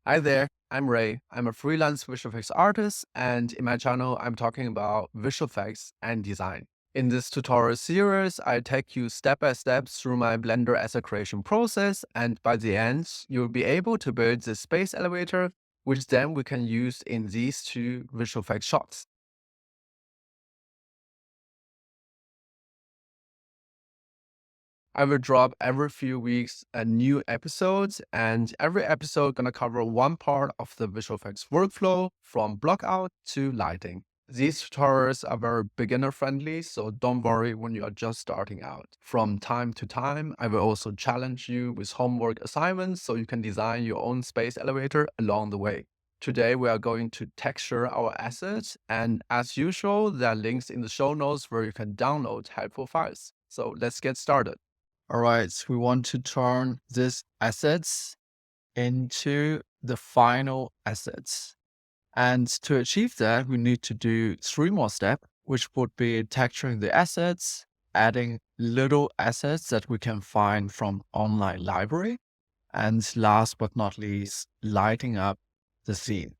Hi there, I'm Ray. I'm a freelance visual effects artist, and in my channel, I'm talking about visual effects and design. In this tutorial series, I take you step by step through my Blender asset creation process, and by the end, you'll be able to build the space elevator, which then we can use in these two visual effects shots. I will drop every few weeks a new episode, and every episode gonna cover one part of the visual effects workflow from block out to lighting. These tutorials are very beginner friendly, so don't worry when you are just starting out. From time to time, I will also challenge you with homework assignments so you can design your own space elevator along the way. Today, we are going to texture our assets, and as usual, there are links in the show notes where you can download helpful files. So let's get started. All right, so we want to turn these assets into the final assets. And to achieve that, we need to do three more steps, which would be texturing the assets, adding little assets that we can find from online library, and last but not least, lighting up the scene.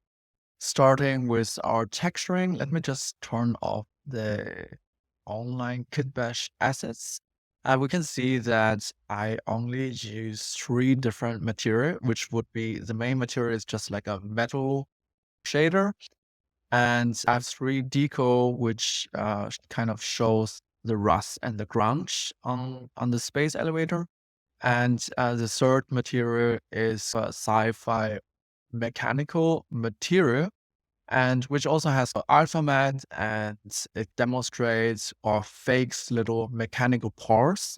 Starting with our texturing, let me just turn off the online kitbash assets. We can see that I only use three different material, which would be the main material is just like a metal shader. And I have three decal, which kind of shows the rust and the grunge on the space elevator. And the third material is a sci-fi mechanical material, and which also has an alpha mat, and it demonstrates or fakes little mechanical parts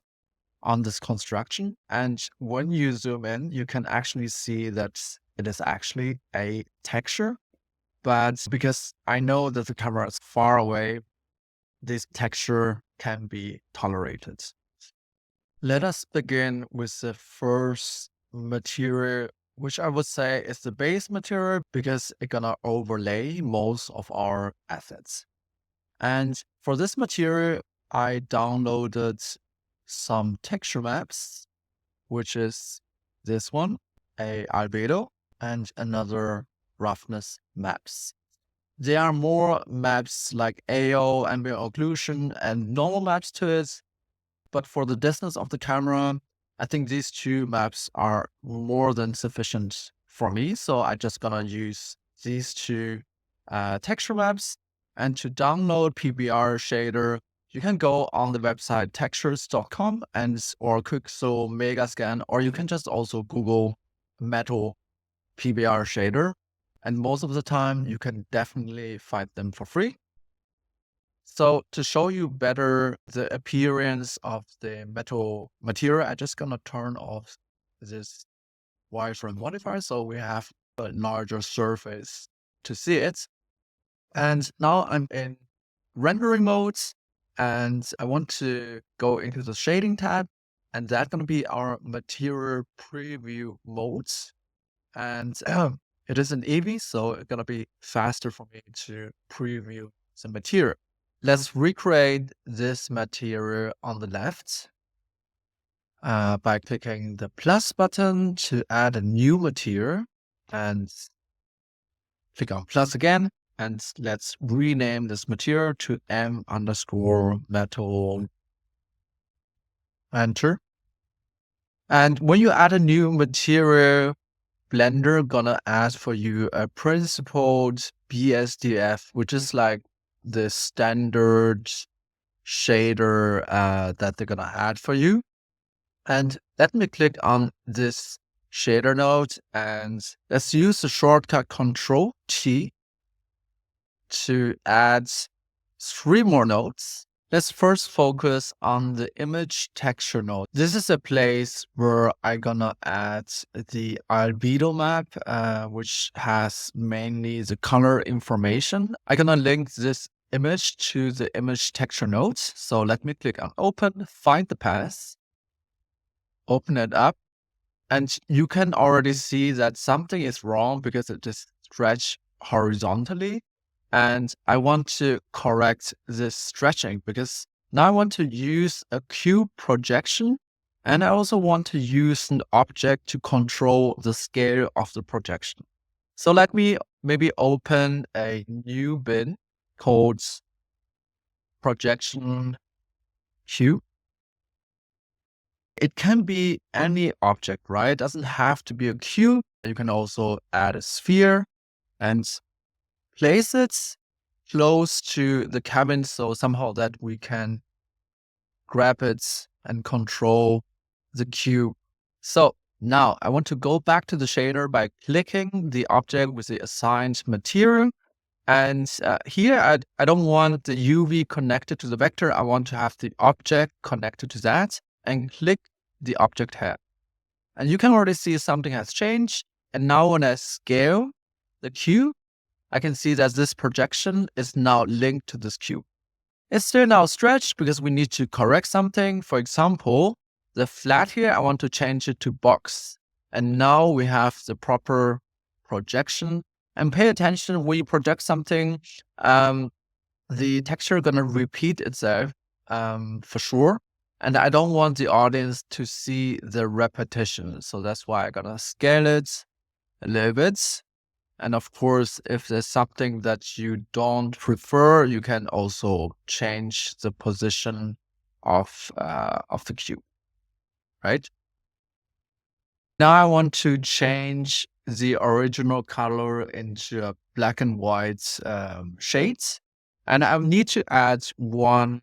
on this construction. And when you zoom in, you can actually see that it is actually a texture. But because I know that the camera is far away, this texture can be tolerated. Let us begin with the first material, which I would say is the base material because it's gonna overlay most of our assets. And for this material, I downloaded some texture maps, which is this one, a albedo, and another roughness maps. There are more maps like AO, ambient occlusion, and normal maps to it. But for the distance of the camera, I think these two maps are more than sufficient for me. So I just gonna use these two texture maps. And to download PBR shader, you can go on the website textures.com or Quixel Megascan, or you can just also Google metal PBR shader. And most of the time you can definitely find them for free. So to show you better the appearance of the metal material, I'm just gonna turn off this wireframe modifier so we have a larger surface to see it. And now I'm in rendering modes, and I want to go into the shading tab, and that's gonna be our material preview modes. And it is an EV, so it's gonna be faster for me to preview the material. Let's recreate this material on the left by clicking the plus button to add a new material, and click on plus again. And let's rename this material to M_metal. Enter. And when you add a new material, Blender gonna ask for you a principled BSDF, which is like the standard shader that they're gonna add for you. And let me click on this shader node, and let's use the shortcut Control T to add three more nodes. Let's first focus on the image texture node. This is a place where I'm gonna add the albedo map, which has mainly the color information. I'm gonna link this image to the image texture nodes. So let me click on open, find the path, open it up, and you can already see that something is wrong because it is stretched horizontally. And I want to correct this stretching because now I want to use a cube projection, and I also want to use an object to control the scale of the projection. So let me maybe open a new bin called projection cube. It can be any object, right? It doesn't have to be a cube. You can also add a sphere and place it close to the cabin so somehow that we can grab it and control the cube. So now I want to go back to the shader by clicking the object with the assigned material. And here I don't want the UV connected to the vector. I want to have the object connected to that and click the object head. And you can already see something has changed. And now when I scale the cube, I can see that this projection is now linked to this cube. It's still now stretched because we need to correct something. For example, the flat here, I want to change it to box. And now we have the proper projection. And pay attention when you project something, the texture gonna repeat itself for sure. And I don't want the audience to see the repetition. So that's why I'm gonna scale it a little bit. And of course, if there's something that you don't prefer, you can also change the position of the cube, right? Now I want to change the original color into a black and white shades. And I need to add one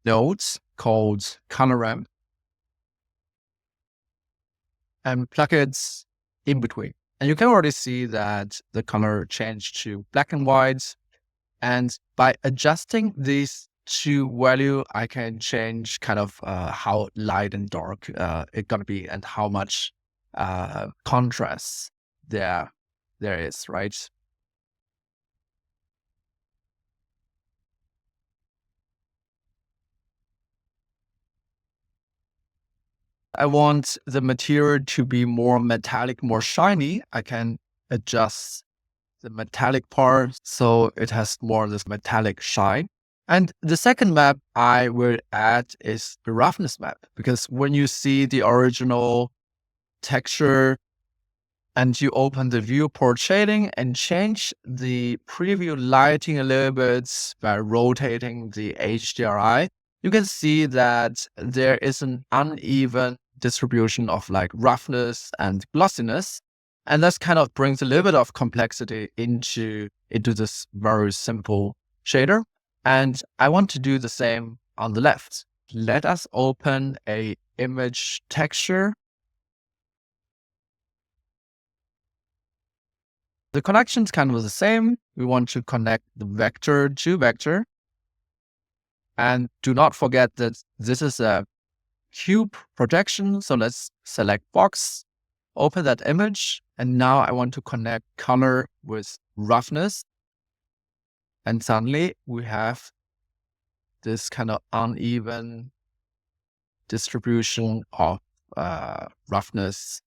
node called color ramp and plug it in between. And you can already see that the color changed to black and white. And by adjusting these two value, I can change kind of how light and dark it's gonna be and how much contrast there is, right? I want the material to be more metallic, more shiny. I can adjust the metallic part so it has more of this metallic shine. And the second map I will add is the roughness map, because when you see the original texture and you open the viewport shading and change the preview lighting a little bit by rotating the HDRI, you can see that there is an uneven distribution of like roughness and glossiness. And that kind of brings a little bit of complexity into this very simple shader. And I want to do the same on the left. Let us open a image texture. The connection is kind of the same. We want to connect the vector to vector. And do not forget that this is a cube projection. So let's select box, open that image. And now I want to connect color with roughness. And suddenly we have this kind of uneven distribution of roughness.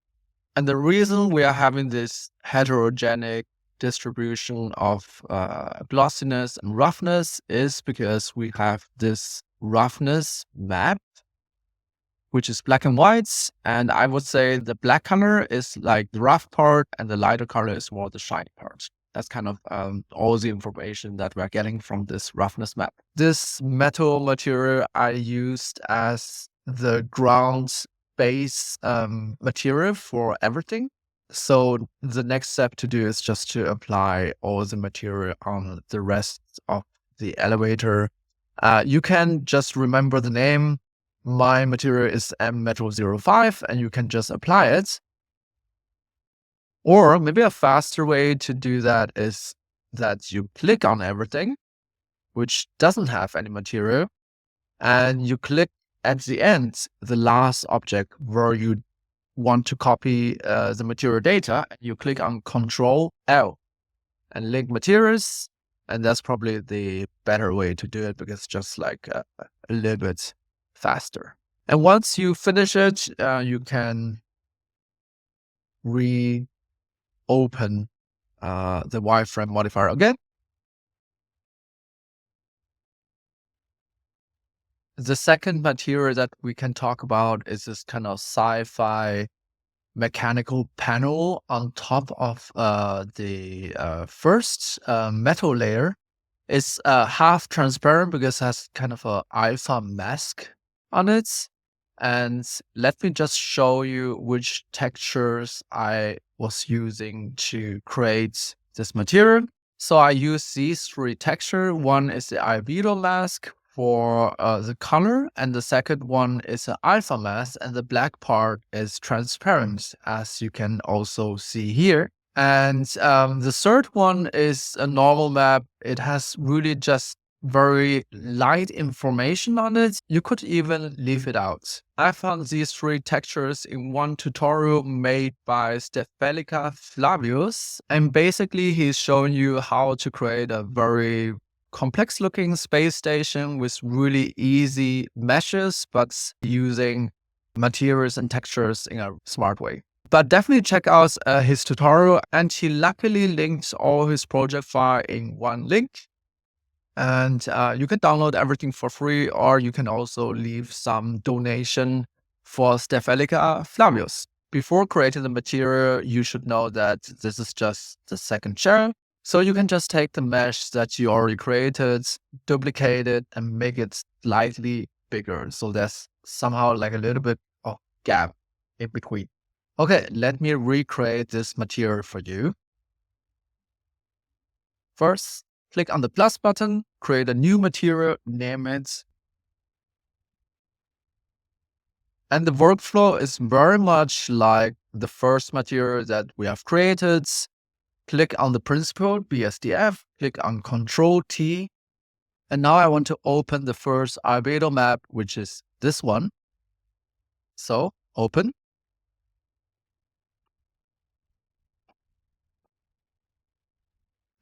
And the reason we are having this heterogenic distribution of glossiness and roughness is because we have this roughness map, which is black and white. And I would say the black color is like the rough part and the lighter color is more the shiny part. That's kind of all the information that we're getting from this roughness map. This metal material I used as the ground base material for everything. So the next step to do is just to apply all the material on the rest of the elevator. You can just remember the name. My material is M-Metal05 and you can just apply it. Or maybe a faster way to do that is that you click on everything, which doesn't have any material, and you click at the end, the last object where you want to copy the material data. You click on Control L and link materials. And that's probably the better way to do it because it's just like a little bit faster. And once you finish it, you can reopen the wireframe modifier again. The second material that we can talk about is this kind of sci-fi mechanical panel on top of the first metal layer is half transparent because it has kind of a alpha mask on it. And let me just show you which textures I was using to create this material. So I use these three textures. One is the albedo mask for the color, and the second one is an alpha mask, and the black part is transparent, as you can also see here. And the third one is a normal map. It has really just very light information on it. You could even leave it out. I found these three textures in one tutorial made by Steliga Flavius. And basically he's showing you how to create a very complex looking space station with really easy meshes, but using materials and textures in a smart way. But definitely check out his tutorial, and he luckily links all his project file in one link. And you can download everything for free, or you can also leave some donation for Steliga Flavius. Before creating the material, you should know that this is just the second share. So you can just take the mesh that you already created, duplicate it, and make it slightly bigger. So there's somehow like a little bit of gap in between. Okay, let me recreate this material for you. First, click on the plus button, create a new material, name it. And the workflow is very much like the first material that we have created. Click on the principal, BSDF, click on Control T. And now I want to open the first albedo map, which is this one. So open.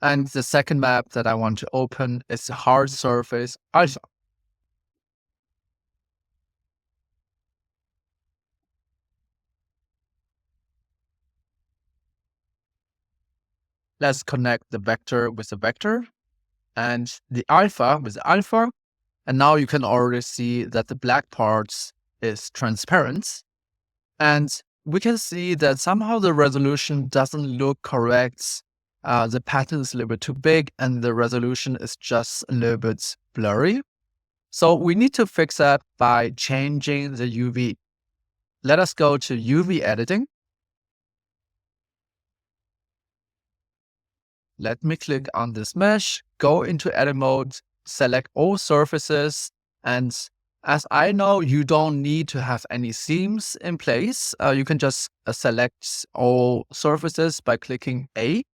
And the second map that I want to open is the hard surface alpha. Let's connect the vector with the vector and the alpha with the alpha. And now you can already see that the black parts is transparent. And we can see that somehow the resolution doesn't look correct. The pattern is a little bit too big and the resolution is just a little bit blurry. So we need to fix that by changing the UV. Let us go to UV editing. Let me click on this mesh, go into edit mode, select all surfaces. And as I know, you don't need to have any seams in place. You can just select all surfaces by clicking A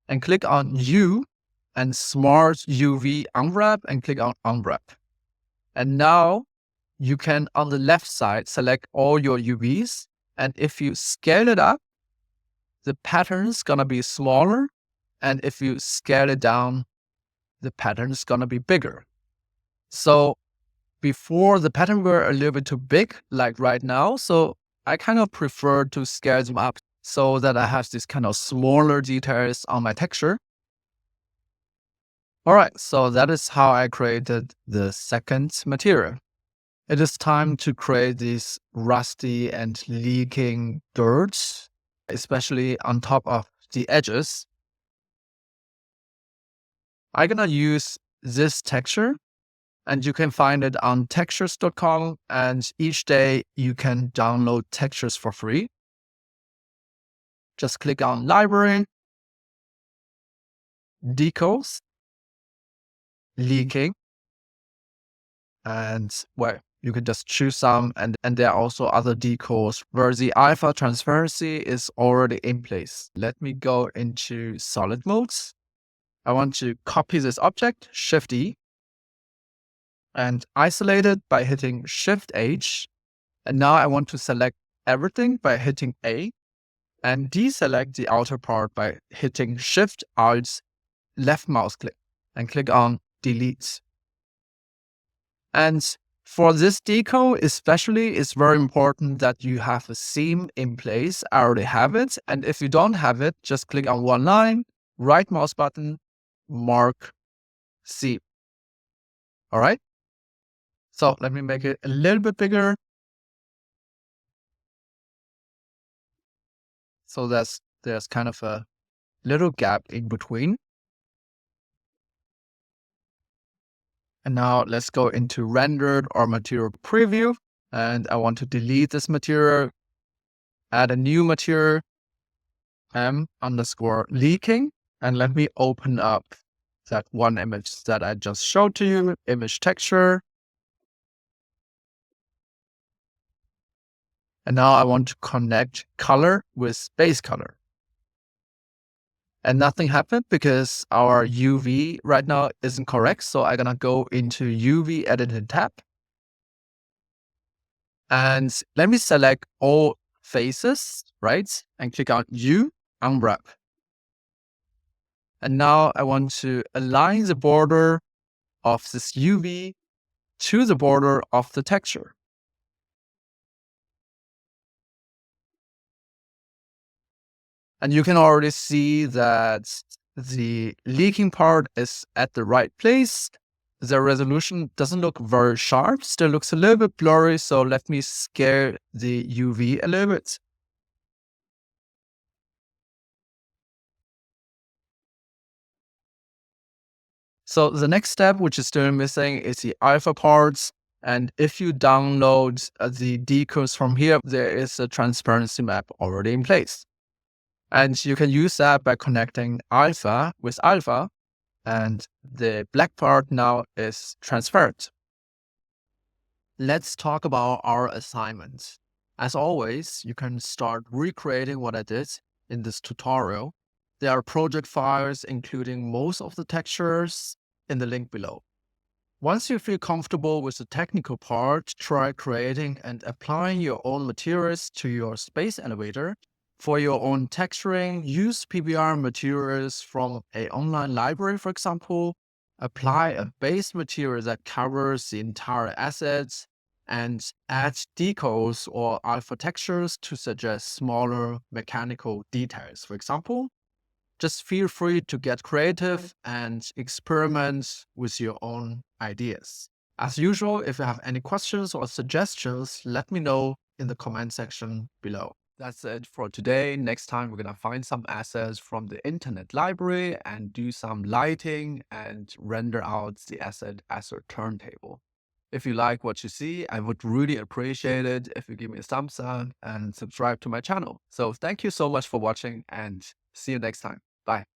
and click on U and Smart UV Unwrap and click on Unwrap. And now you can, on the left side, select all your UVs. And if you scale it up, the pattern is going to be smaller. And if you scale it down, the pattern is going to be bigger. So before, the pattern were a little bit too big, like right now. So I kind of prefer to scale them up so that I have these kind of smaller details on my texture. All right, so that is how I created the second material. It is time to create these rusty and leaking dirt, especially on top of the edges. I'm going to use this texture, and you can find it on textures.com. And each day you can download textures for free. Just click on Library, Decals, Leaking, and well, you can just choose some. And there are also other decals where the alpha transparency is already in place. Let me go into solid modes. I want to copy this object, Shift E, and isolate it by hitting Shift H. And now I want to select everything by hitting A and deselect the outer part by hitting Shift Alt left mouse click and click on Delete. And for this decal especially, it's very important that you have a seam in place. I already have it. And if you don't have it, just click on one line, right mouse button, mark seam. All right. So let me make it a little bit bigger. So there's kind of a little gap in between. And now let's go into rendered or material preview. And I want to delete this material, add a new material, m_leaking. And let me open up that one image that I just showed to you, image texture. And now I want to connect color with base color. And nothing happened because our UV right now isn't correct. So I'm gonna go into UV editing tab. And let me select all faces, right? And click on U, unwrap. And now I want to align the border of this UV to the border of the texture. And you can already see that the leaking part is at the right place. The resolution doesn't look very sharp, still looks a little bit blurry. So let me scale the UV a little bit. So the next step, which is still missing, is the alpha parts. And if you download the decals from here, there is a transparency map already in place. And you can use that by connecting alpha with alpha. And the black part now is transparent. Let's talk about our assignment. As always, you can start recreating what I did in this tutorial. There are project files, including most of the textures, in the link below. Once you feel comfortable with the technical part, try creating and applying your own materials to your space elevator. For your own texturing, use PBR materials from an online library, for example. Apply a base material that covers the entire assets and add decals or alpha textures to suggest smaller mechanical details, for example. Just feel free to get creative and experiment with your own ideas. As usual, if you have any questions or suggestions, let me know in the comment section below. That's it for today. Next time, we're going to find some assets from the internet library and do some lighting and render out the asset as a turntable. If you like what you see, I would really appreciate it if you give me a thumbs up and subscribe to my channel. So thank you so much for watching and see you next time. Bye.